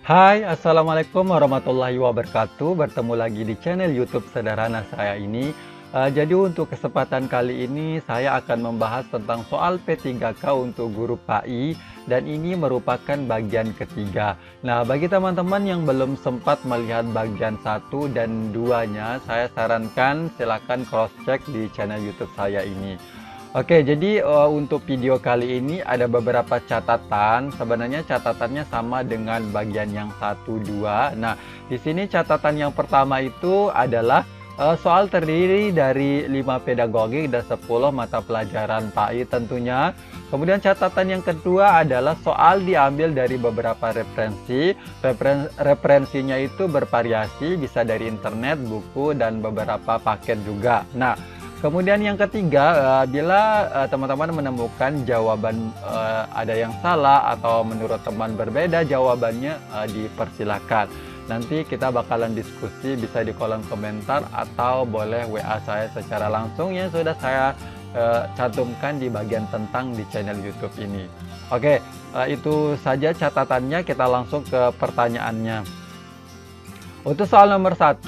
Hai, Assalamualaikum warahmatullahi wabarakatuh. Bertemu lagi di channel YouTube sederhana saya ini. Jadi untuk kesempatan kali ini saya akan membahas tentang soal P3K untuk guru PAI dan ini merupakan bagian ketiga. Nah, bagi teman-teman yang belum sempat melihat bagian 1 dan 2-nya, saya sarankan silakan cross check di channel YouTube saya ini. Oke, jadi untuk video kali ini ada beberapa catatan. Sebenarnya catatannya sama dengan bagian yang 1, 2. Nah, di sini catatan yang pertama itu adalah soal terdiri dari 5 pedagogi dan 10 mata pelajaran PAI tentunya. Kemudian catatan yang kedua adalah soal diambil dari beberapa referensi. Referensinya itu bervariasi, bisa dari internet, buku, dan beberapa paket juga. Nah, kemudian yang ketiga, bila teman-teman menemukan jawaban ada yang salah atau menurut teman berbeda jawabannya, dipersilakan. Nanti kita bakalan diskusi bisa di kolom komentar atau boleh WA saya secara langsung yang sudah saya cantumkan di bagian tentang di channel YouTube ini. Oke, itu saja catatannya, kita langsung ke pertanyaannya. Untuk soal nomor 1,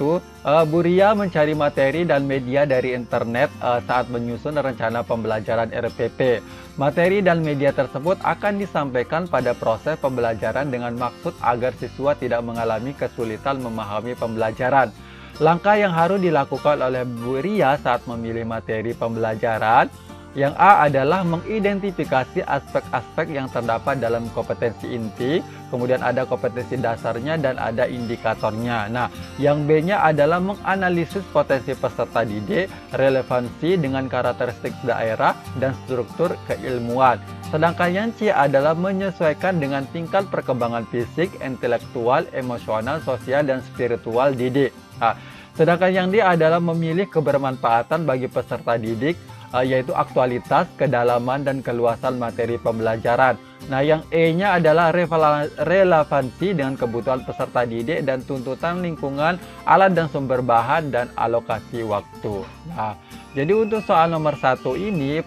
Bu Ria mencari materi dan media dari internet saat menyusun rencana pembelajaran RPP. Materi dan media tersebut akan disampaikan pada proses pembelajaran dengan maksud agar siswa tidak mengalami kesulitan memahami pembelajaran. Langkah yang harus dilakukan oleh Bu Ria saat memilih materi pembelajaran. Yang A adalah mengidentifikasi aspek-aspek yang terdapat dalam kompetensi inti, kemudian ada kompetensi dasarnya dan ada indikatornya. Nah, yang B-nya adalah menganalisis potensi peserta didik, relevansi dengan karakteristik daerah, dan struktur keilmuan. Sedangkan yang C adalah menyesuaikan dengan tingkat perkembangan fisik, intelektual, emosional, sosial, dan spiritual didik. Nah, sedangkan yang D adalah memilih kebermanfaatan bagi peserta didik, yaitu aktualitas, kedalaman, dan keluasan materi pembelajaran. Nah, yang E-nya adalah relevansi dengan kebutuhan peserta didik dan tuntutan lingkungan, alat dan sumber bahan, dan alokasi waktu. Nah, jadi untuk soal nomor 1 ini,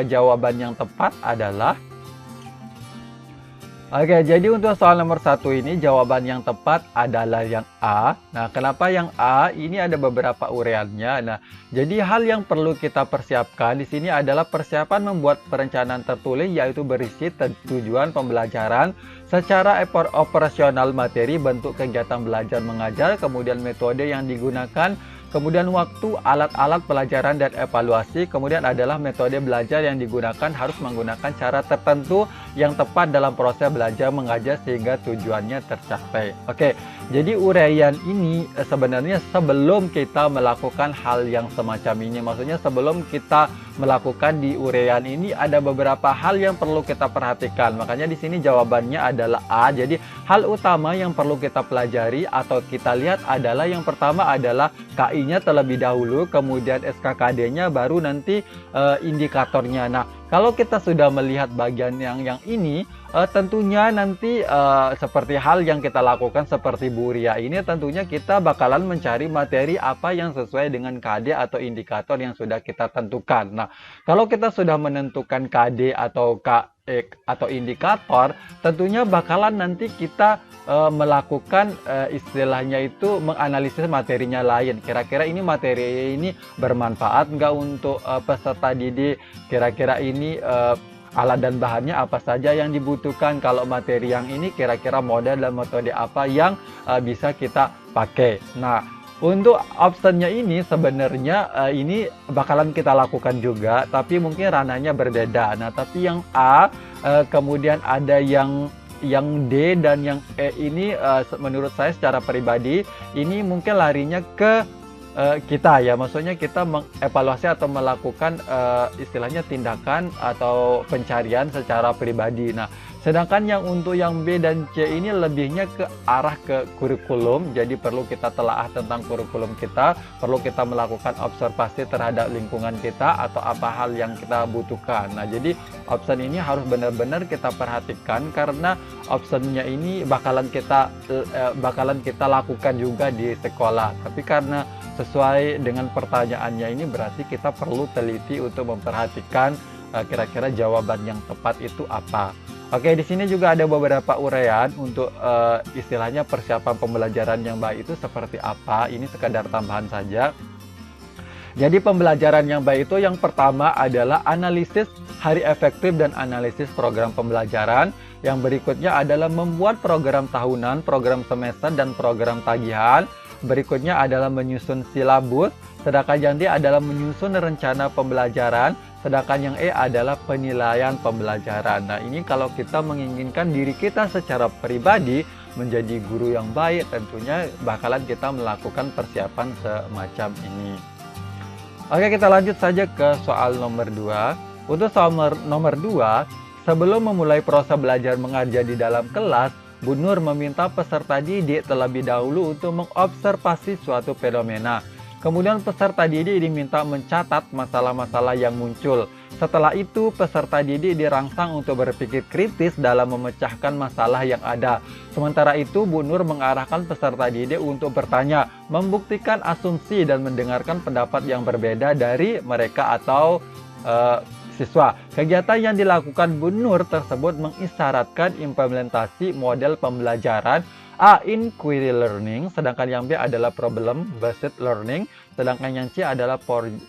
jawaban yang tepat adalah Oke, jadi untuk soal nomor 1 ini jawaban yang tepat adalah yang A. Nah, kenapa yang A? Ini ada beberapa uraiannya. Nah, jadi hal yang perlu kita persiapkan di sini adalah persiapan membuat perencanaan tertulis yaitu berisi tujuan pembelajaran secara operasional materi, bentuk kegiatan belajar mengajar, kemudian metode yang digunakan, kemudian waktu, alat-alat pelajaran dan evaluasi, kemudian adalah metode belajar yang digunakan harus menggunakan cara tertentu yang tepat dalam proses belajar mengajar sehingga tujuannya tercapai. Oke, jadi uraian ini sebenarnya sebelum kita melakukan hal yang semacam ini, maksudnya sebelum kita melakukan di uraian ini ada beberapa hal yang perlu kita perhatikan. Makanya di sini jawabannya adalah A. Jadi hal utama yang perlu kita pelajari atau kita lihat adalah yang pertama adalah KI-nya terlebih dahulu, kemudian SKKD-nya, baru nanti indikatornya. Nah, kalau kita sudah melihat bagian yang ini, tentunya nanti seperti hal yang kita lakukan seperti Bu Ria ini, tentunya kita bakalan mencari materi apa yang sesuai dengan KD atau indikator yang sudah kita tentukan. Nah, kalau kita sudah menentukan KD atau atau indikator, tentunya bakalan nanti kita melakukan istilahnya itu menganalisis materinya lain. Kira-kira ini materi ini bermanfaat nggak untuk peserta didik? Kira-kira ini alat dan bahannya apa saja yang dibutuhkan? Kalau materi yang ini kira-kira model dan metode apa yang bisa kita pakai? Nah, untuk optionnya ini sebenarnya ini bakalan kita lakukan juga, tapi mungkin ranahnya berbeda. Nah, tapi yang A, kemudian ada yang D dan yang E ini menurut saya secara pribadi ini mungkin larinya ke kita ya, maksudnya kita mengevaluasi atau melakukan istilahnya tindakan atau pencarian secara pribadi. Nah, sedangkan yang untuk yang B dan C ini lebihnya ke arah ke kurikulum, jadi perlu kita telaah tentang kurikulum kita, perlu kita melakukan observasi terhadap lingkungan kita atau apa hal yang kita butuhkan. Nah, jadi option ini harus benar-benar kita perhatikan karena optionnya ini bakalan kita lakukan juga di sekolah. Tapi karena sesuai dengan pertanyaannya ini berarti kita perlu teliti untuk memperhatikan kira-kira jawaban yang tepat itu apa. Oke, di sini juga ada beberapa uraian untuk istilahnya persiapan pembelajaran yang baik itu seperti apa. Ini sekadar tambahan saja. Jadi pembelajaran yang baik itu yang pertama adalah analisis hari efektif dan analisis program pembelajaran. Yang berikutnya adalah membuat program tahunan, program semester, dan program tagihan. Berikutnya adalah menyusun silabus. Sedangkan yang D adalah menyusun rencana pembelajaran. Sedangkan yang E adalah penilaian pembelajaran. Nah, ini kalau kita menginginkan diri kita secara pribadi menjadi guru yang baik, tentunya bakalan kita melakukan persiapan semacam ini. Oke, kita lanjut saja ke soal nomor 2. Untuk soal nomor 2, sebelum memulai proses belajar mengajar di dalam kelas, Bu Nur meminta peserta didik terlebih dahulu untuk mengobservasi suatu fenomena. Kemudian peserta didik diminta mencatat masalah-masalah yang muncul. Setelah itu, peserta didik dirangsang untuk berpikir kritis dalam memecahkan masalah yang ada. Sementara itu, Bu Nur mengarahkan peserta didik untuk bertanya, membuktikan asumsi dan mendengarkan pendapat yang berbeda dari mereka atau siswa. Kegiatan yang dilakukan Bu Nur tersebut mengisyaratkan implementasi model pembelajaran A. Inquiry learning, sedangkan yang B adalah problem based learning, sedangkan yang C adalah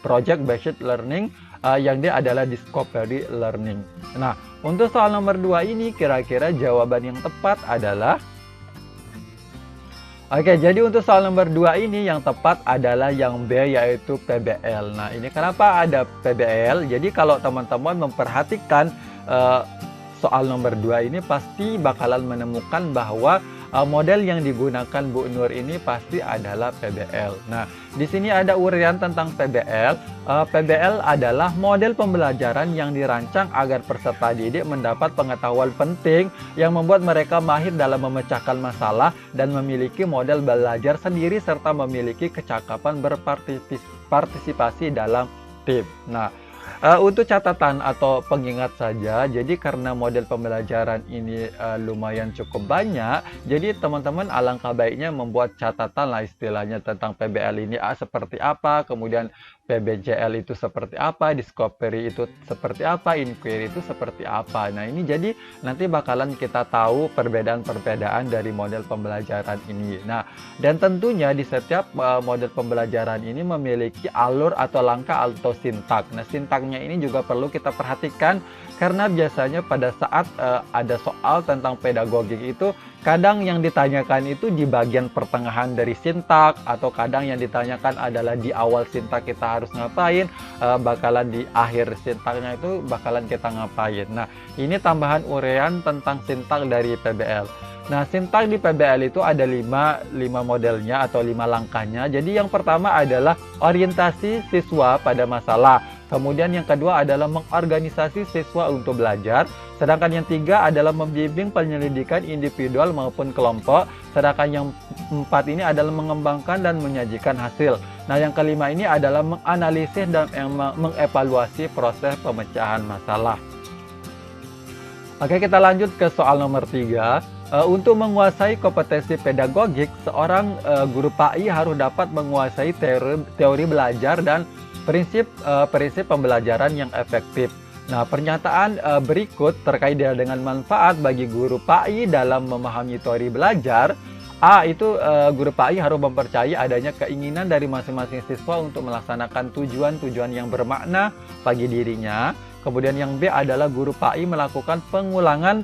project based learning, yang D adalah discovery learning. Nah, untuk soal nomor 2 ini kira-kira jawaban yang tepat adalah Oke, jadi untuk soal nomor 2 ini yang tepat adalah yang B, yaitu PBL. Nah, ini kenapa ada PBL? Jadi kalau teman-teman memperhatikan soal nomor 2 ini pasti bakalan menemukan bahwa model yang digunakan Bu Nur ini pasti adalah PBL. Nah, di sini ada uraian tentang PBL. PBL adalah model pembelajaran yang dirancang agar peserta didik mendapat pengetahuan penting yang membuat mereka mahir dalam memecahkan masalah dan memiliki model belajar sendiri serta memiliki kecakapan berpartisipasi dalam tim. Nah, untuk catatan atau pengingat saja, jadi karena model pembelajaran ini lumayan cukup banyak, jadi teman-teman alangkah baiknya membuat catatan lah istilahnya tentang PBL ini seperti apa, kemudian PBJL itu seperti apa, discovery itu seperti apa, inquiry itu seperti apa. Nah, ini jadi nanti bakalan kita tahu perbedaan-perbedaan dari model pembelajaran ini. Nah, dan tentunya di setiap model pembelajaran ini memiliki alur atau langkah atau sintak. Nah, sintaknya ini juga perlu kita perhatikan karena biasanya pada saat ada soal tentang pedagogik itu kadang yang ditanyakan itu di bagian pertengahan dari sintak, atau kadang yang ditanyakan adalah di awal sintak kita harus ngapain, bakalan di akhir sintaknya itu bakalan kita ngapain. Nah, ini tambahan uraian tentang sintak dari PBL. Nah, sintak di PBL itu ada 5 modelnya atau 5 langkahnya. Jadi yang pertama adalah orientasi siswa pada masalah. Kemudian yang kedua adalah mengorganisasi siswa untuk belajar. Sedangkan yang 3 adalah membimbing penyelidikan individual maupun kelompok. Sedangkan yang 4 ini adalah mengembangkan dan menyajikan hasil. Nah, yang kelima ini adalah menganalisis dan mengevaluasi proses pemecahan masalah. Oke, kita lanjut ke soal nomor 3. Untuk menguasai kompetensi pedagogik, seorang guru PAI harus dapat menguasai teori belajar dan prinsip pembelajaran yang efektif. Nah, pernyataan berikut terkait dengan manfaat bagi guru PAI dalam memahami teori belajar. A. Itu guru PAI harus mempercayai adanya keinginan dari masing-masing siswa untuk melaksanakan tujuan-tujuan yang bermakna bagi dirinya. Kemudian yang B adalah guru PAI melakukan pengulangan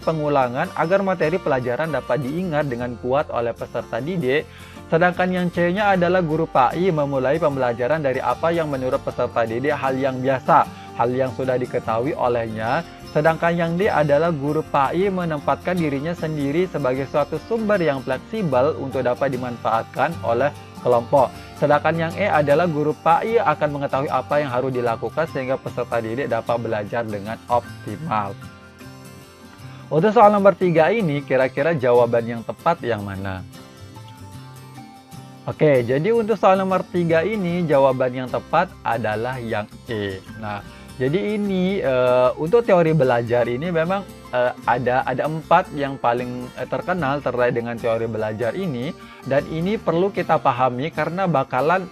agar materi pelajaran dapat diingat dengan kuat oleh peserta didik. Sedangkan yang C-nya adalah guru PAI memulai pembelajaran dari apa yang menurut peserta didik hal yang biasa, hal yang sudah diketahui olehnya. Sedangkan yang D adalah guru PAI menempatkan dirinya sendiri sebagai suatu sumber yang fleksibel untuk dapat dimanfaatkan oleh kelompok. Sedangkan yang E adalah guru PAI akan mengetahui apa yang harus dilakukan sehingga peserta didik dapat belajar dengan optimal. Untuk soal nomor 3 ini, kira-kira jawaban yang tepat yang mana? Oke, jadi untuk soal nomor 3 ini, jawaban yang tepat adalah yang E. Nah, Jadi ini, untuk teori belajar ini memang, ada 4 yang paling, terkenal terkait dengan teori belajar ini, dan ini perlu kita pahami karena bakalan,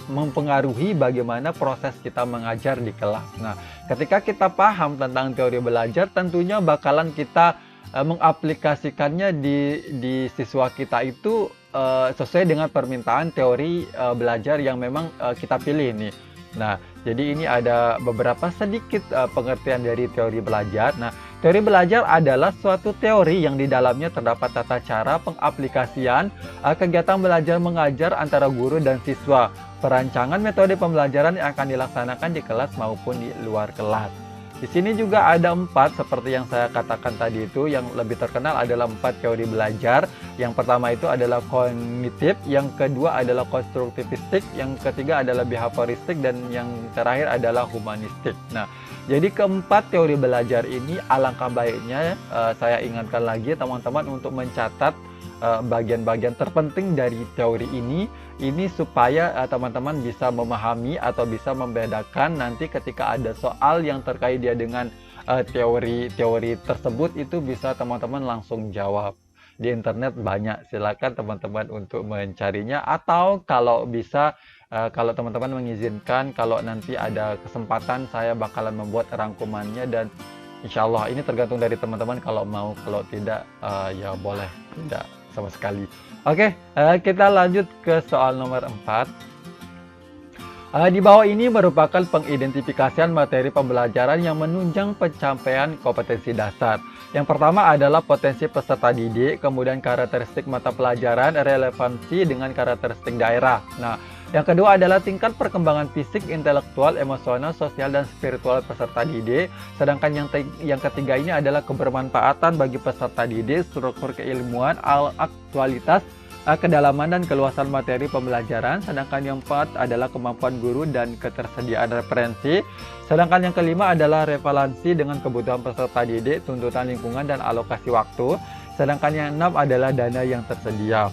mempengaruhi bagaimana proses kita mengajar di kelas. Nah, ketika kita paham tentang teori belajar, tentunya bakalan kita, mengaplikasikannya di siswa kita itu, sesuai dengan permintaan teori, belajar yang memang, kita pilih nih. Nah, jadi ini ada beberapa sedikit pengertian dari teori belajar. Nah, teori belajar adalah suatu teori yang di dalamnya terdapat tata cara pengaplikasian kegiatan belajar mengajar antara guru dan siswa, perancangan metode pembelajaran yang akan dilaksanakan di kelas maupun di luar kelas. Di sini juga ada 4 seperti yang saya katakan tadi itu, yang lebih terkenal adalah 4 teori belajar. Yang pertama itu adalah kognitif, yang kedua adalah konstruktivistik, yang ketiga adalah behavioristik, dan yang terakhir adalah humanistik. Nah, jadi keempat teori belajar ini alangkah baiknya saya ingatkan lagi teman-teman untuk mencatat bagian-bagian terpenting dari teori ini supaya teman-teman bisa memahami atau bisa membedakan nanti ketika ada soal yang terkait dia dengan teori-teori tersebut, itu bisa teman-teman langsung jawab. Di internet banyak, silakan teman-teman untuk mencarinya, atau kalau bisa, kalau teman-teman mengizinkan, kalau nanti ada kesempatan saya bakalan membuat rangkumannya, dan insya Allah ini tergantung dari teman-teman, kalau mau, kalau tidak ya boleh tidak sama sekali. Oke, kita lanjut ke soal nomor 4. Di bawah ini merupakan pengidentifikasian materi pembelajaran yang menunjang pencapaian kompetensi dasar. Yang pertama adalah potensi peserta didik, kemudian karakteristik mata pelajaran, relevansi dengan karakteristik daerah. Nah, yang kedua adalah tingkat perkembangan fisik, intelektual, emosional, sosial, dan spiritual peserta didik. Sedangkan yang ketiga ini adalah kebermanfaatan bagi peserta didik, struktur keilmuan, aktualitas, kedalaman, dan keluasan materi pembelajaran. Sedangkan yang keempat adalah kemampuan guru dan ketersediaan referensi. Sedangkan yang kelima adalah relevansi dengan kebutuhan peserta didik, tuntutan lingkungan, dan alokasi waktu. Sedangkan yang enam adalah dana yang tersedia.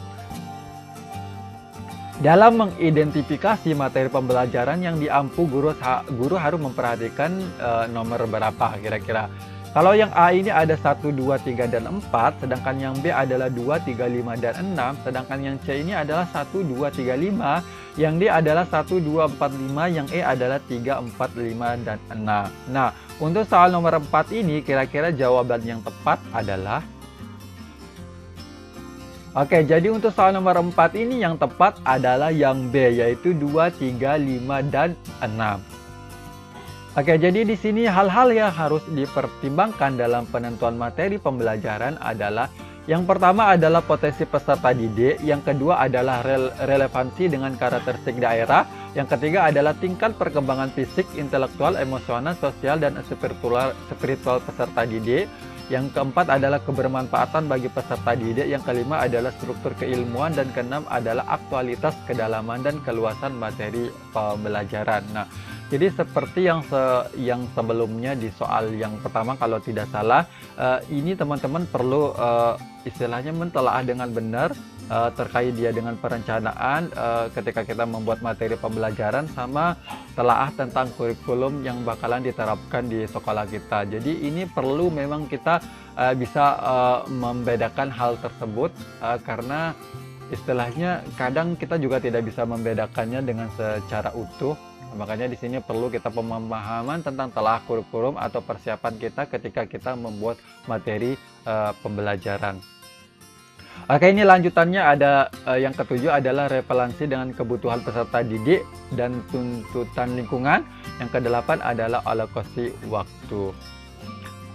Dalam mengidentifikasi materi pembelajaran yang diampu, guru harus memperhatikan nomor berapa kira-kira. Kalau yang A ini ada 1, 2, 3, dan 4, sedangkan yang B adalah 2, 3, 5, dan 6, sedangkan yang C ini adalah 1, 2, 3, 5, yang D adalah 1, 2, 4, 5, yang E adalah 3, 4, 5, dan 6. Nah, untuk soal nomor 4 ini kira-kira jawaban yang tepat adalah, oke, jadi untuk soal nomor 4 ini yang tepat adalah yang B, yaitu 2, 3, 5, dan 6. Oke, jadi di sini hal-hal yang harus dipertimbangkan dalam penentuan materi pembelajaran adalah, yang pertama adalah potensi peserta didik, yang kedua adalah relevansi dengan karakteristik daerah, yang ketiga adalah tingkat perkembangan fisik, intelektual, emosional, sosial, dan spiritual peserta didik. Yang keempat adalah kebermanfaatan bagi peserta didik, yang kelima adalah struktur keilmuan, dan keenam adalah aktualitas, kedalaman, dan keluasan materi pembelajaran. Nah, jadi seperti yang sebelumnya di soal yang pertama kalau tidak salah, ini teman-teman perlu istilahnya mentelaah dengan benar terkait dia dengan perencanaan ketika kita membuat materi pembelajaran, sama telaah tentang kurikulum yang bakalan diterapkan di sekolah kita. Jadi ini perlu memang kita bisa membedakan hal tersebut karena istilahnya kadang kita juga tidak bisa membedakannya dengan secara utuh. Makanya di sini perlu kita pemahaman tentang telaah kurikulum atau persiapan kita ketika kita membuat materi pembelajaran. Oke, ini lanjutannya ada yang ketujuh adalah relevansi dengan kebutuhan peserta didik dan tuntutan lingkungan. Yang kedelapan adalah alokasi waktu.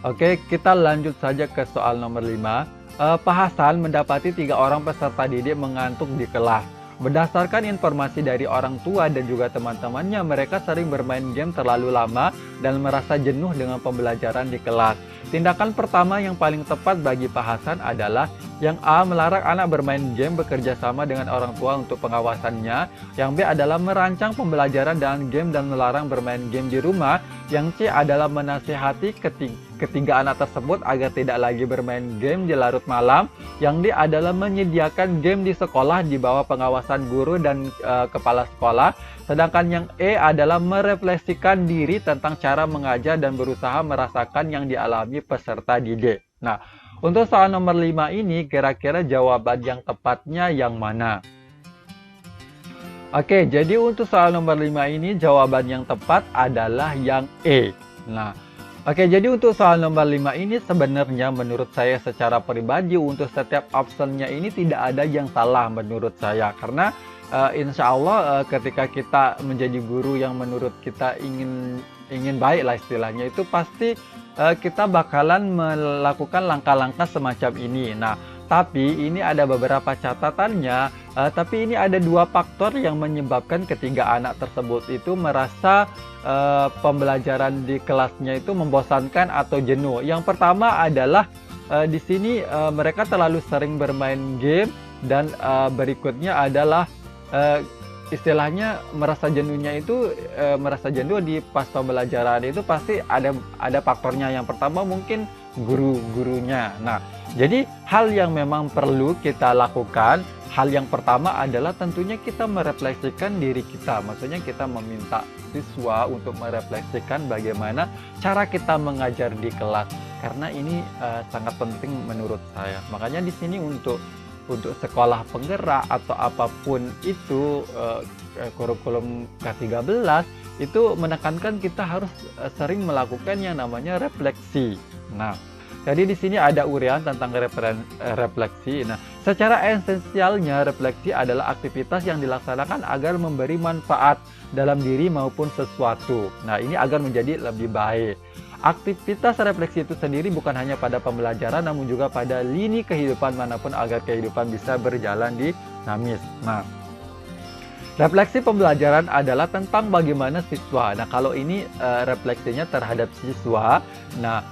Oke, kita lanjut saja ke soal nomor 5. Pak Hasan mendapati 3 orang peserta didik mengantuk di kelas. Berdasarkan informasi dari orang tua dan juga teman-temannya, mereka sering bermain game terlalu lama dan merasa jenuh dengan pembelajaran di kelas. Tindakan pertama yang paling tepat bagi Pak Hasan adalah Yang A. Melarang anak bermain game bekerja sama dengan orang tua untuk pengawasannya. Yang B adalah merancang pembelajaran dengan game dan melarang bermain game di rumah. Yang C adalah menasihati ketiga anak tersebut agar tidak lagi bermain game di larut malam. Yang D adalah menyediakan game di sekolah di bawah pengawasan guru dan kepala sekolah. Sedangkan yang E adalah merefleksikan diri tentang cara mengajar dan berusaha merasakan yang dialami peserta didik. Nah, untuk soal nomor 5 ini, kira-kira jawaban yang tepatnya yang mana? Oke, jadi untuk soal nomor 5 ini, jawaban yang tepat adalah yang E. Nah, oke, jadi untuk soal nomor 5 ini sebenarnya menurut saya secara pribadi untuk setiap optionnya ini tidak ada yang salah menurut saya. Karena insya Allah ketika kita menjadi guru yang menurut kita ingin baik lah istilahnya, itu pasti kita bakalan melakukan langkah-langkah semacam ini. Nah, tapi ini ada beberapa catatannya, tapi ini ada dua faktor yang menyebabkan ketiga anak tersebut itu merasa pembelajaran di kelasnya itu membosankan atau jenuh. Yang pertama adalah di sini mereka terlalu sering bermain game dan berikutnya adalah istilahnya merasa jenuhnya itu merasa jenuh di pas pembelajaran itu pasti ada faktornya. Yang pertama mungkin guru-gurunya. Nah, jadi hal yang memang perlu kita lakukan, hal yang pertama adalah tentunya kita merefleksikan diri kita. Maksudnya kita meminta siswa untuk merefleksikan bagaimana cara kita mengajar di kelas. Karena ini sangat penting menurut saya. Makanya di sini untuk sekolah penggerak atau apapun itu kurikulum K13 itu menekankan kita harus sering melakukan yang namanya refleksi. Nah, jadi di sini ada uraian tentang refleksi. Nah, secara esensialnya refleksi adalah aktivitas yang dilaksanakan agar memberi manfaat dalam diri maupun sesuatu. Nah, ini agar menjadi lebih baik. Aktivitas refleksi itu sendiri bukan hanya pada pembelajaran namun juga pada lini kehidupan manapun agar kehidupan bisa berjalan dinamis. Nah, refleksi pembelajaran adalah tentang bagaimana siswa. Nah, kalau ini refleksinya terhadap siswa. Nah,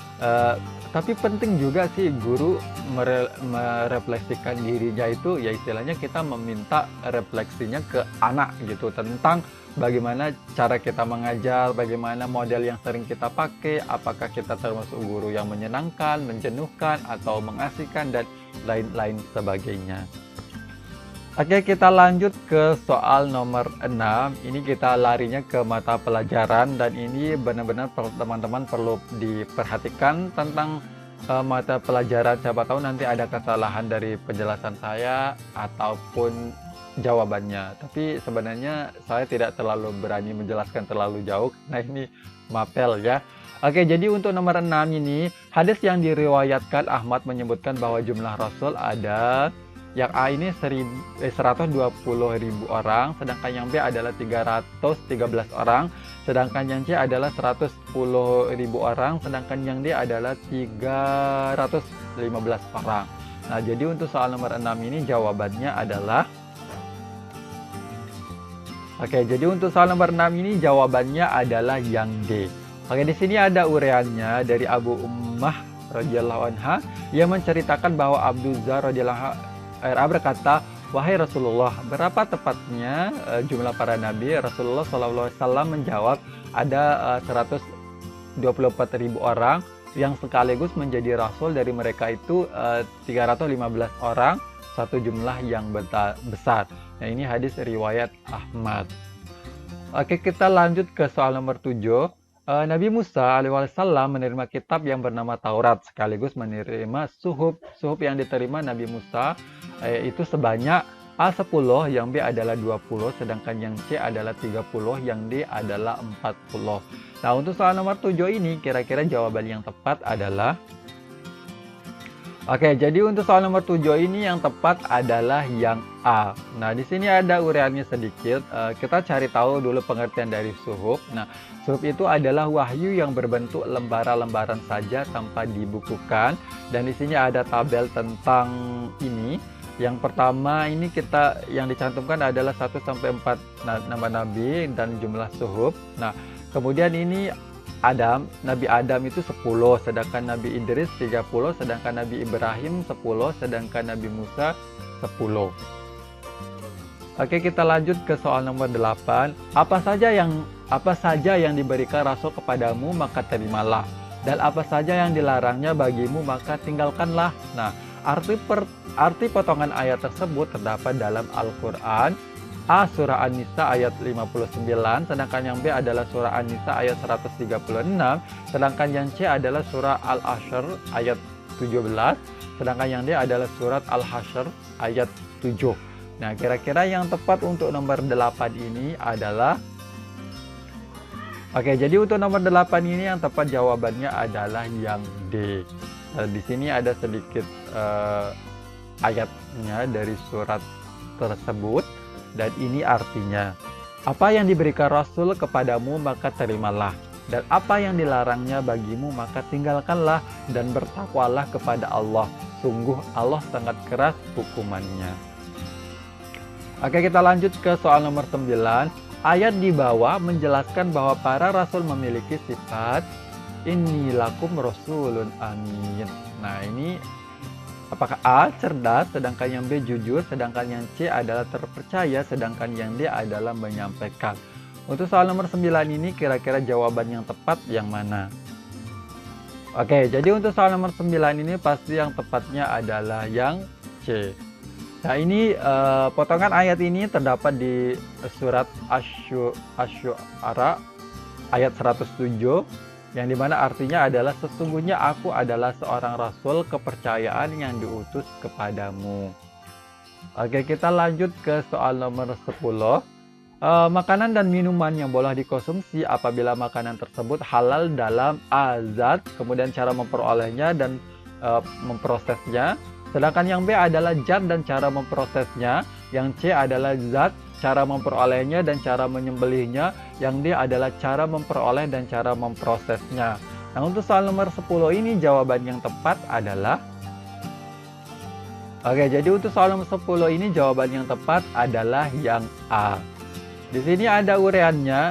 tapi penting juga sih guru merefleksikan dirinya itu, ya istilahnya kita meminta refleksinya ke anak gitu tentang bagaimana cara kita mengajar, bagaimana model yang sering kita pakai, apakah kita termasuk guru yang menyenangkan, menjenuhkan, atau mengasihkan, dan lain-lain sebagainya. Oke, kita lanjut ke soal nomor 6. Ini kita larinya ke mata pelajaran, dan ini benar-benar teman-teman perlu diperhatikan tentang mata pelajaran. Siapa tahu nanti ada kesalahan dari penjelasan saya ataupun jawabannya. Tapi sebenarnya saya tidak terlalu berani menjelaskan terlalu jauh. Nah, ini mapel ya. Oke, jadi untuk nomor 6 ini, hadis yang diriwayatkan Ahmad menyebutkan bahwa jumlah Rasul ada, yang A ini 120.000 orang, sedangkan yang B adalah 313 orang, sedangkan yang C adalah 110.000 orang, sedangkan yang D adalah 315 orang. Nah, jadi untuk soal nomor 6 ini jawabannya adalah jadi untuk soal nomor 6 ini jawabannya adalah yang D. Di sini ada uraiannya dari Abu Ummah radhiyallahu anha yang menceritakan bahwa Abu Dzar radhiyallahu anha berkata, "Wahai Rasulullah, berapa tepatnya jumlah para nabi?" Rasulullah SAW menjawab, "Ada 124.000 orang yang sekaligus menjadi rasul. Dari mereka itu 315 orang, satu jumlah yang besar." Nah, ini hadis riwayat Ahmad. Oke, kita lanjut ke soal nomor 7. Nabi Musa alaihissalam menerima kitab yang bernama Taurat sekaligus menerima suhuf. Suhuf yang diterima Nabi Musa itu sebanyak A 10, yang B adalah 20, sedangkan yang C adalah 30, yang D adalah 40. Nah, untuk soal nomor 7 ini kira-kira jawaban yang tepat adalah jadi untuk soal nomor 7 ini yang tepat adalah yang A. Nah, di sini ada uraiannya sedikit. Kita cari tahu dulu pengertian dari suhuf. Nah, suhuf itu adalah wahyu yang berbentuk lembaran-lembaran saja tanpa dibukukan. Dan di sini ada tabel tentang ini. Yang pertama ini yang dicantumkan adalah 1 sampai 4 nama nabi dan jumlah suhuf. Nah, kemudian ini Nabi Adam itu 10, sedangkan Nabi Idris 30, sedangkan Nabi Ibrahim 10, sedangkan Nabi Musa 10. Oke, kita lanjut ke soal nomor 8. Apa saja yang diberikan Rasul kepadamu maka terimalah, dan apa saja yang dilarangnya bagimu maka tinggalkanlah. Nah, arti potongan ayat tersebut terdapat dalam Al-Qur'an. A. Surah An-Nisa ayat 59, sedangkan yang B adalah surah An-Nisa ayat 136, sedangkan yang C adalah surah Al-Hasyr ayat 17, sedangkan yang D adalah surat Al-Hasyr ayat 7. Nah, kira-kira yang tepat untuk nomor 8 ini adalah... Oke, jadi untuk nomor 8 ini yang tepat jawabannya adalah yang D. Nah, di sini ada sedikit ayatnya dari surat tersebut. Dan ini artinya, apa yang diberikan Rasul kepadamu maka terimalah, dan apa yang dilarangnya bagimu maka tinggalkanlah, dan bertakwalah kepada Allah. Sungguh Allah sangat keras hukumannya. Oke, kita lanjut ke soal nomor 9. Ayat di bawah menjelaskan bahwa para rasul memiliki sifat inni lakum rasulun amin. Nah, ini apakah A. cerdas, sedangkan yang B. jujur, sedangkan yang C adalah terpercaya, sedangkan yang D adalah menyampaikan. Untuk soal nomor 9 ini kira-kira jawaban yang tepat yang mana? Oke, jadi untuk soal nomor 9 ini pasti yang tepatnya adalah yang C. Nah, ini potongan ayat ini terdapat di surat Asy-Syu'ara ayat 107. Yang dimana artinya adalah sesungguhnya aku adalah seorang rasul kepercayaan yang diutus kepadamu. Oke, kita lanjut ke soal nomor 10. Makanan dan minuman yang boleh dikonsumsi apabila makanan tersebut halal dalam azat, kemudian cara memperolehnya dan memprosesnya. Sedangkan yang B adalah zat dan cara memprosesnya. Yang C adalah zat, cara memperolehnya dan cara menyembelihnya. Yang D adalah cara memperoleh dan cara memprosesnya. Nah, untuk soal nomor 10 ini jawaban yang tepat adalah... Oke, jadi untuk soal nomor 10 ini jawaban yang tepat adalah yang A. Di sini ada uraiannya.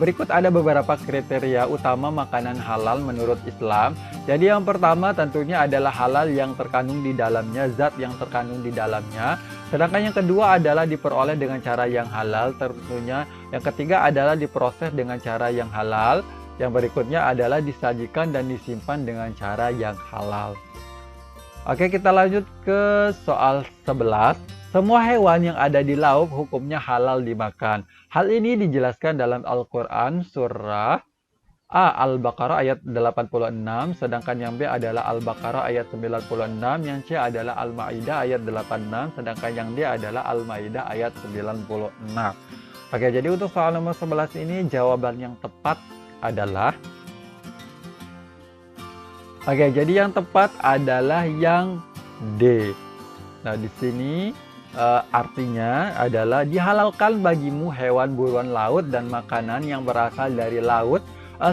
Berikut ada beberapa kriteria utama makanan halal menurut Islam. Jadi yang pertama tentunya adalah halal yang terkandung di dalamnya, zat yang terkandung di dalamnya. Sedangkan yang kedua adalah diperoleh dengan cara yang halal tentunya. Yang ketiga adalah diproses dengan cara yang halal. Yang berikutnya adalah disajikan dan disimpan dengan cara yang halal. Oke, kita lanjut ke soal 11. Semua hewan yang ada di laut hukumnya halal dimakan. Hal ini dijelaskan dalam Al-Quran surah A. Al-Baqarah ayat 86, sedangkan yang B adalah Al-Baqarah ayat 96, yang C adalah Al-Ma'idah ayat 86, sedangkan yang D adalah Al-Ma'idah ayat 96. Oke, jadi untuk soal nomor 11 ini jawaban yang tepat adalah... Oke, jadi yang tepat adalah yang D. Nah, di sini artinya adalah dihalalkan bagimu hewan buruan laut dan makanan yang berasal dari laut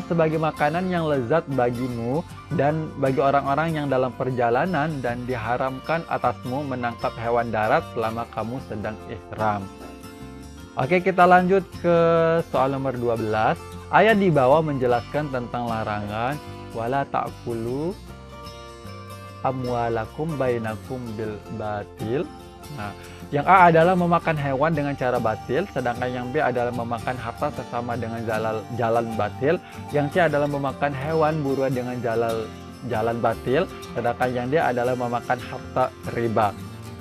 sebagai makanan yang lezat bagimu dan bagi orang-orang yang dalam perjalanan, dan diharamkan atasmu menangkap hewan darat selama kamu sedang ihram. Oke, kita lanjut ke soal nomor 12. Ayat di bawah menjelaskan tentang larangan wala ta'kulu amwalakum bainakum bil batil. Nah, yang A adalah memakan hewan dengan cara batil, sedangkan yang B adalah memakan harta sesama dengan jalan batil, yang C adalah memakan hewan buruan dengan jalan batil, sedangkan yang D adalah memakan harta riba.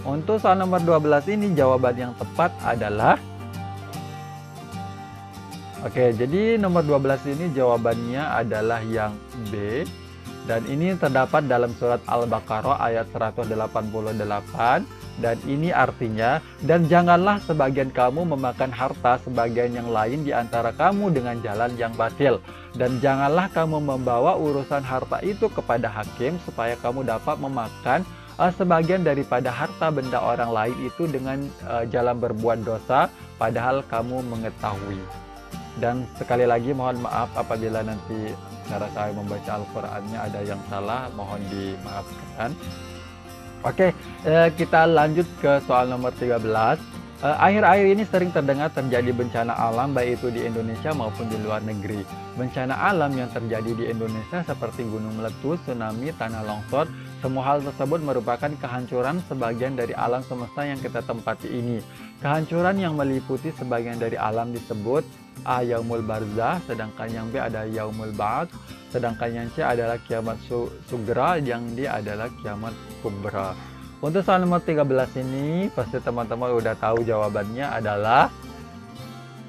Untuk soal nomor 12 ini jawaban yang tepat adalah... Oke, jadi nomor 12 ini jawabannya adalah yang B. Dan ini terdapat dalam surat Al-Baqarah ayat 188. Dan ini artinya, dan janganlah sebagian kamu memakan harta sebagian yang lain di antara kamu dengan jalan yang batil. Dan janganlah kamu membawa urusan harta itu kepada hakim supaya kamu dapat memakan sebagian daripada harta benda orang lain itu dengan jalan berbuat dosa, padahal kamu mengetahui. Dan sekali lagi mohon maaf apabila nanti cara saya membaca Al-Qur'annya ada yang salah, mohon dimaafkan. Oke, kita lanjut ke soal nomor 13. Akhir-akhir ini sering terdengar terjadi bencana alam baik itu di Indonesia maupun di luar negeri. Bencana alam yang terjadi di Indonesia seperti gunung meletus, tsunami, tanah longsor, semua hal tersebut merupakan kehancuran sebagian dari alam semesta yang kita tempati ini. Kehancuran yang meliputi sebagian dari alam disebut A. Yaumul Barzah, sedangkan yang B ada Yaumul Ba'ad, sedangkan yang C adalah kiamat sugra, yang D adalah kiamat kubra. Untuk soal nomor 13 ini, pasti teman-teman udah tahu jawabannya adalah,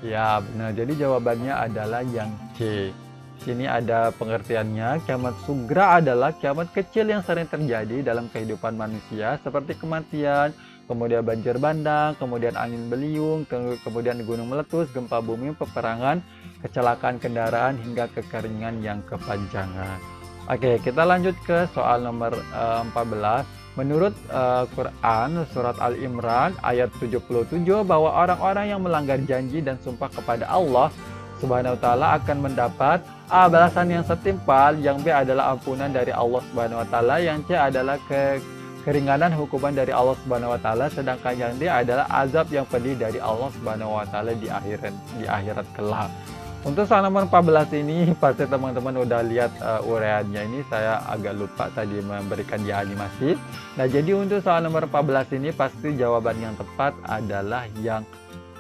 ya benar, jadi jawabannya adalah yang C. Sini ada pengertiannya, kiamat sugra adalah kiamat kecil yang sering terjadi dalam kehidupan manusia, seperti kematian, kemudian banjir bandang, kemudian angin beliung, kemudian gunung meletus, gempa bumi, peperangan, kecelakaan kendaraan, hingga kekeringan yang kepanjangan. Oke, kita lanjut ke soal nomor 14. Menurut Quran surat Al-Imran ayat 77 bahwa orang-orang yang melanggar janji dan sumpah kepada Allah Subhanahu wa taala akan mendapat A. balasan yang setimpal, yang B adalah ampunan dari Allah Subhanahu wa taala, yang C adalah keringanan hukuman dari Allah Subhanahu wa taala, sedangkan yang D adalah azab yang pedih dari Allah Subhanahu wa taala di akhirat kelak. Untuk soal nomor 14 ini pasti teman-teman udah lihat uraiannya, ini saya agak lupa tadi memberikan di animasi. Nah, jadi untuk soal nomor 14 ini pasti jawaban yang tepat adalah yang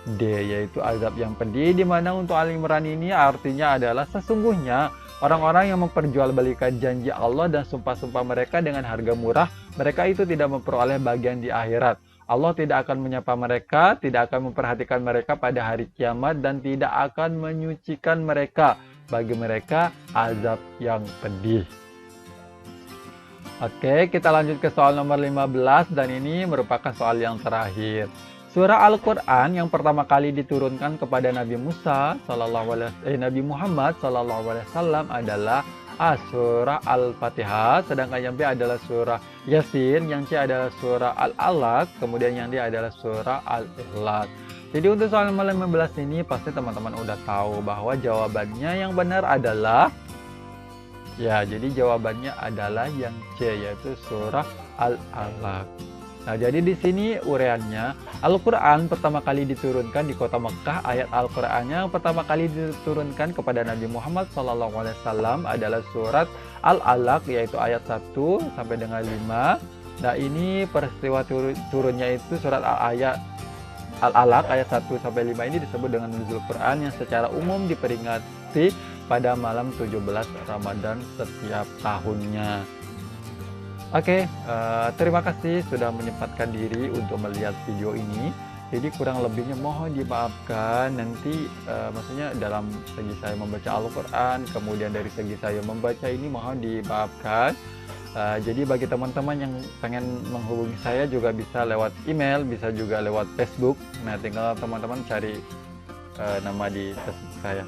D, yaitu azab yang pedih, di mana untuk Al-Imran ini artinya adalah sesungguhnya orang-orang yang memperjualbelikan janji Allah dan sumpah-sumpah mereka dengan harga murah, mereka itu tidak memperoleh bagian di akhirat. Allah tidak akan menyapa mereka, tidak akan memperhatikan mereka pada hari kiamat, dan tidak akan menyucikan mereka. Bagi mereka azab yang pedih. Oke, kita lanjut ke soal nomor 15, dan ini merupakan soal yang terakhir. Surah Al-Quran yang pertama kali diturunkan kepada Nabi Nabi Muhammad SAW adalah A. Surah Al-Fatihah, sedangkan yang B adalah surah Yasin, yang C adalah surah Al-Alaq, kemudian yang D adalah surah Al-Ikhlas. Jadi untuk soal nomor 15 ini pasti teman-teman udah tahu bahwa jawabannya yang benar adalah, ya, jadi jawabannya adalah yang C, yaitu surah Al-Alaq. Nah, jadi di sini uraiannya, Al-Quran pertama kali diturunkan di kota Mekah. Ayat Al-Qurannya pertama kali diturunkan kepada Nabi Muhammad SAW adalah surat Al-Alaq, yaitu ayat 1 sampai dengan 5. Nah, ini peristiwa turunnya itu surat Al-Alaq ayat 1 sampai 5 ini disebut dengan nuzul Quran, yang secara umum diperingati pada malam 17 Ramadan setiap tahunnya. Oke, terima kasih sudah menyempatkan diri untuk melihat video ini. Jadi kurang lebihnya mohon dimaafkan. Nanti maksudnya dalam segi saya membaca Al-Quran, kemudian dari segi saya membaca ini mohon dimaafkan. Jadi bagi teman-teman yang pengen menghubungi saya juga bisa lewat email, bisa juga lewat Facebook. Nah, tinggal teman-teman cari nama di Facebook saya.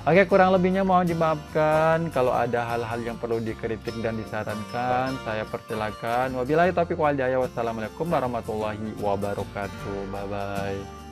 Oke, kurang lebihnya mohon dimaafkan. Kalau ada hal-hal yang perlu dikritik dan disarankan, saya persilakan. Wabillahi taufiq wal hidayah. Wassalamualaikum warahmatullahi wabarakatuh. Bye-bye.